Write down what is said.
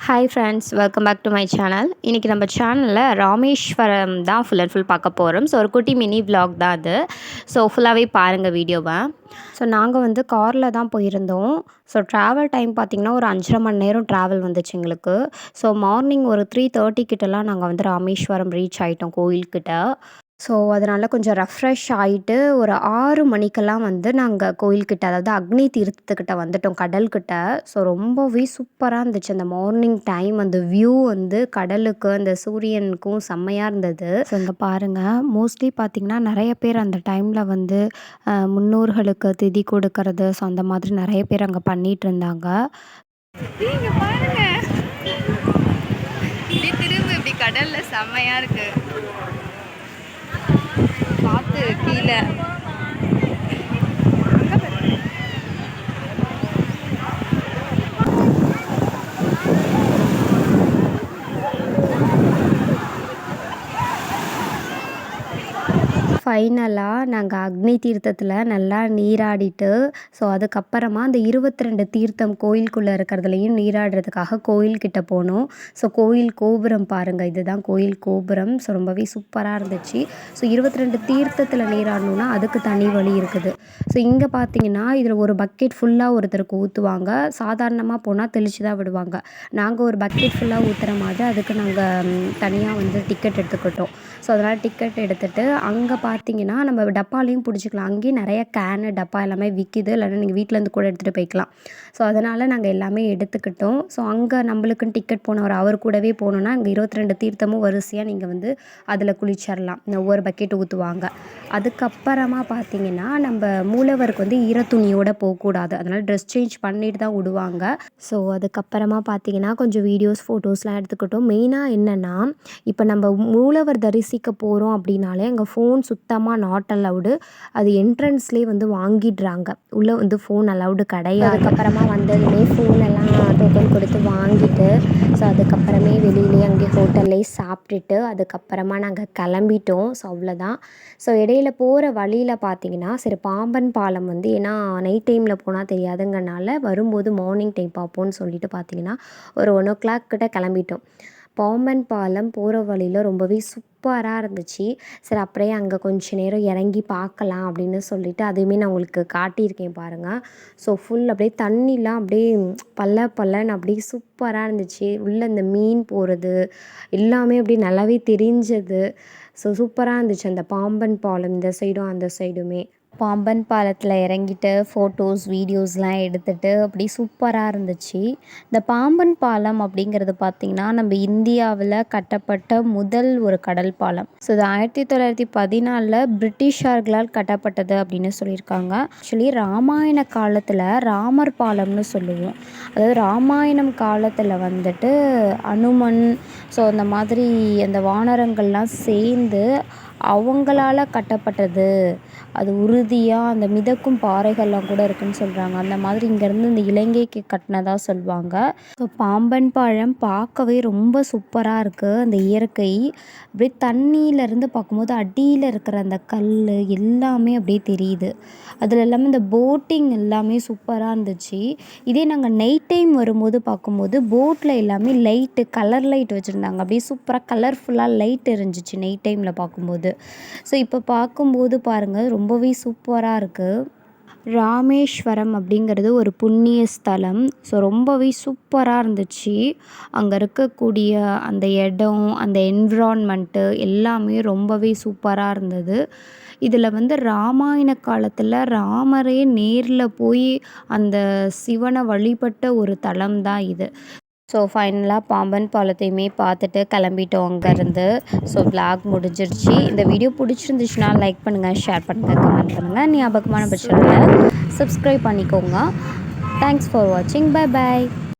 Hi friends, welcome back to my channel. இன்றைக்கி நம்ம சேனலில் ராமேஸ்வரம் தான் ஃபுல் அண்ட் ஃபுல் பார்க்க போகிறோம். ஸோ ஒரு குட்டி மினி விலாக் தான் அது. ஸோ ஃபுல்லாகவே பாருங்கள் வீடியோவை. ஸோ நாங்கள் வந்து காரில் தான் போயிருந்தோம். ஸோ ட்ராவல் டைம் பார்த்திங்கன்னா ஒரு 5.5 மணி நேரம் ட்ராவல் வந்துச்சு எங்களுக்கு. ஸோ மார்னிங் ஒரு 3:30 கிட்டலாம் நாங்கள் வந்து ராமேஸ்வரம் ரீச் ஆகிட்டோம் கோயில்கிட்ட. ஸோ அதனால் கொஞ்சம் ரெஃப்ரெஷ் ஆகிட்டு ஒரு 6 மணிக்கெல்லாம் வந்து நாங்கள் கோயில்கிட்ட, அதாவது அக்னி தீர்த்தத்துக்கிட்ட வந்துட்டோம், கடல்கிட்ட. ஸோ ரொம்பவே சூப்பராக இருந்துச்சு அந்த மார்னிங் டைம். அந்த வியூ வந்து கடலுக்கு அந்த சூரியனுக்கும் செம்மையாக இருந்தது. ஸோ இங்கே பாருங்கள், மோஸ்ட்லி பார்த்திங்கன்னா நிறைய பேர் அந்த டைமில் வந்து முன்னோர்களுக்கு திதி கொடுக்கறது, ஸோ அந்த மாதிரி நிறைய பேர் அங்கே பண்ணிகிட்டு இருந்தாங்க. இங்க பாருங்க, இப்படி திரும்ப இப்படி கடல்ல செம்மையா இருக்கு. பார்த்து கீழே ஃபைனலாக நாங்கள் அக்னி தீர்த்தத்தில் நல்லா நீராடிட்டு, ஸோ அதுக்கப்புறமா அந்த 22 தீர்த்தம் கோயிலுக்குள்ளே இருக்கிறதுலையும் நீராடுறதுக்காக கோயில்கிட்ட போனோம். ஸோ கோயில் கோபுரம் பாருங்கள், இதுதான் கோயில் கோபுரம். ஸோ ரொம்பவே சூப்பராக இருந்துச்சு. ஸோ 22 தீர்த்தத்தில் நீராடணுன்னா அதுக்கு தனி வழி இருக்குது. ஸோ இங்கே பார்த்தீங்கன்னா இதில் ஒரு பக்கெட் ஃபுல்லாக ஒருத்தருக்கு ஊற்றுவாங்க. சாதாரணமாக போனால் தெளித்து தான் விடுவாங்க. நாங்கள் ஒரு பக்கெட் ஃபுல்லாக ஊற்றுற மாதிரி அதுக்கு நாங்கள் தனியாக வந்து டிக்கெட் எடுத்துக்கிட்டோம். ஸோ அதனால் டிக்கெட் எடுத்துகிட்டு அங்கே பார்த்தீங்கன்னா நம்ம டப்பாலையும் பிடிச்சிக்கலாம். அங்கேயும் நிறைய கேனு டப்பா எல்லாமே விற்கிது. இல்லைன்னா நீங்கள் வீட்டிலேருந்து கூட எடுத்துகிட்டு போய்க்கலாம். ஸோ அதனால் நாங்கள் எல்லாமே எடுத்துக்கிட்டோம். ஸோ அங்கே நம்மளுக்குன்னு டிக்கெட் போனவர் அவர் கூடவே போனோன்னா அங்கே 22 தீர்த்தமும் வரிசையாக நீங்கள் வந்து அதில் குளிச்சிடலாம். ஒவ்வொரு பக்கெட் ஊற்றுவாங்க. அதுக்கப்புறமா பார்த்தீங்கன்னா நம்ம மூலவருக்கு வந்து ஈரத்துணியோடு போகக்கூடாது. அதனால் ட்ரெஸ் சேஞ்ச் பண்ணிட்டு தான் விடுவாங்க. ஸோ அதுக்கப்புறமா பார்த்தீங்கன்னா கொஞ்சம் வீடியோஸ் ஃபோட்டோஸ்லாம் எடுத்துக்கிட்டோம். மெயினாக என்னென்னா, இப்போ நம்ம மூலவர் தரிசிக்க போகிறோம் அப்படின்னாலே அங்கே ஃபோன் சுத்தமாக நாட் அலவுடு. அது என்ட்ரன்ஸ்லேயே வந்து வாங்கிடுறாங்க. உள்ளே வந்து ஃபோன் அலவுடு கிடையாது. அதுக்கப்புறமா வந்ததுமே ஃபோனெல்லாம் டோக்கன் கொடுத்து வாங்கிட்டு, ஸோ அதுக்கப்புறமே வெளியிலே அங்கே ஹோட்டல்லே சாப்பிட்டுட்டு அதுக்கப்புறமா நாங்கள் கிளம்பிட்டோம். ஸோ அவ்வளோதான். ஸோ இடையில போகிற வழியில் பார்த்தீங்கன்னா சரி பாம்பன் பாலம் வந்து, ஏன்னா நைட் டைமில் போனால் தெரியாதுங்கனால வரும்போது மார்னிங் டைம் பார்ப்போம்னு சொல்லிட்டு பார்த்தீங்கன்னா ஒரு 1:00 கிட்ட கிளம்பிட்டோம். பாம்பன் பாலம் போகிற வழியில் ரொம்பவே சூப்பராக இருந்துச்சு. சரி அப்படியே அங்கே கொஞ்ச நேரம் இறங்கி பார்க்கலாம் அப்படின்னு சொல்லிட்டு அதையுமே நான் உங்களுக்கு காட்டியிருக்கேன் பாருங்கள். ஸோ ஃபுல் அப்படியே தண்ணிலாம் அப்படியே பல்லன்னு அப்படியே சூப்பராக இருந்துச்சு. உள்ளே இந்த மீன் போகிறது எல்லாமே அப்படியே நல்லாவே தெரிஞ்சது. ஸோ சூப்பராக இருந்துச்சு அந்த பாம்பன் பாலம், இந்த சைடும் அந்த சைடுமே. பாம்பன் பாலத்தில் இறங்கிட்டு ஃபோட்டோஸ் வீடியோஸ்லாம் எடுத்துகிட்டு அப்படி சூப்பராக இருந்துச்சு. இந்த பாம்பன் பாலம் அப்படிங்கிறது பார்த்திங்கன்னா நம்ம இந்தியாவில் கட்டப்பட்ட முதல் ஒரு கடல் பாலம். ஸோ இது 1914 பிரிட்டிஷார்களால் கட்டப்பட்டது அப்படின்னு சொல்லியிருக்காங்க. ஆக்சுவலி ராமாயண காலத்தில் ராமர் பாலம்னு சொல்லுவோம். அதாவது ராமாயணம் காலத்தில் வந்துட்டு அனுமன், ஸோ அந்த மாதிரி அந்த வானரங்கள்லாம் சேர்ந்து அவங்களால கட்டப்பட்டது. அது உறுதியாக அந்த மிதக்கும் பாறைகள்லாம் கூட இருக்குதுன்னு சொல்கிறாங்க. அந்த மாதிரி இங்கேருந்து இந்த இலங்கைக்கு கட்டினதா சொல்லுவாங்க. ஸோ பாம்பன் பாலம் பார்க்கவே ரொம்ப சூப்பராக இருக்குது. அந்த இயற்கை அப்படியே தண்ணியிலேருந்து பார்க்கும்போது அடியில் இருக்கிற அந்த கல் எல்லாமே அப்படியே தெரியுது. அதில் எல்லாமே இந்த போட்டிங் எல்லாமே சூப்பராக இருந்துச்சு. இதே நாங்கள் நைட் டைம் வரும்போது பார்க்கும்போது போட்டில் எல்லாமே லைட்டு, கலர் லைட் வச்சுருந்தாங்க. அப்படியே சூப்பராக கலர்ஃபுல்லாக லைட் இருந்துச்சு நைட் டைமில் பார்க்கும்போது. ஸோ இப்போ பார்க்கும்போது பாருங்கள் ரொம்பவே சூப்பராக இருக்குது. ராமேஸ்வரம் அப்படிங்கிறது ஒரு புண்ணிய ஸ்தலம். ஸோ ரொம்பவே சூப்பராக இருந்துச்சு. அங்கே இருக்கக்கூடிய அந்த இடம், அந்த என்விரான்மெண்ட்டு எல்லாமே ரொம்பவே சூப்பராக இருந்தது. இதில் வந்து ராமாயண காலத்தில் ராமரே நேரில் போய் அந்த சிவனை வழிபட்ட ஒரு தலம் தான் இது. ஸோ ஃபைனலாக பாம்பன் பாலத்தையுமே பார்த்துட்டு கிளம்பிட்டோம் அங்கேருந்து. ஸோ விளாக் முடிஞ்சிருச்சு. இந்த வீடியோ பிடிச்சிருந்துச்சுன்னா லைக் பண்ணுங்கள், ஷேர் பண்ணுங்கள், கமெண்ட் பண்ணுங்கள். ஞாபகமான பட்சத்தில் சப்ஸ்கிரைப் பண்ணிக்கோங்க. தேங்க்ஸ் ஃபார் வாட்சிங். Bye bye.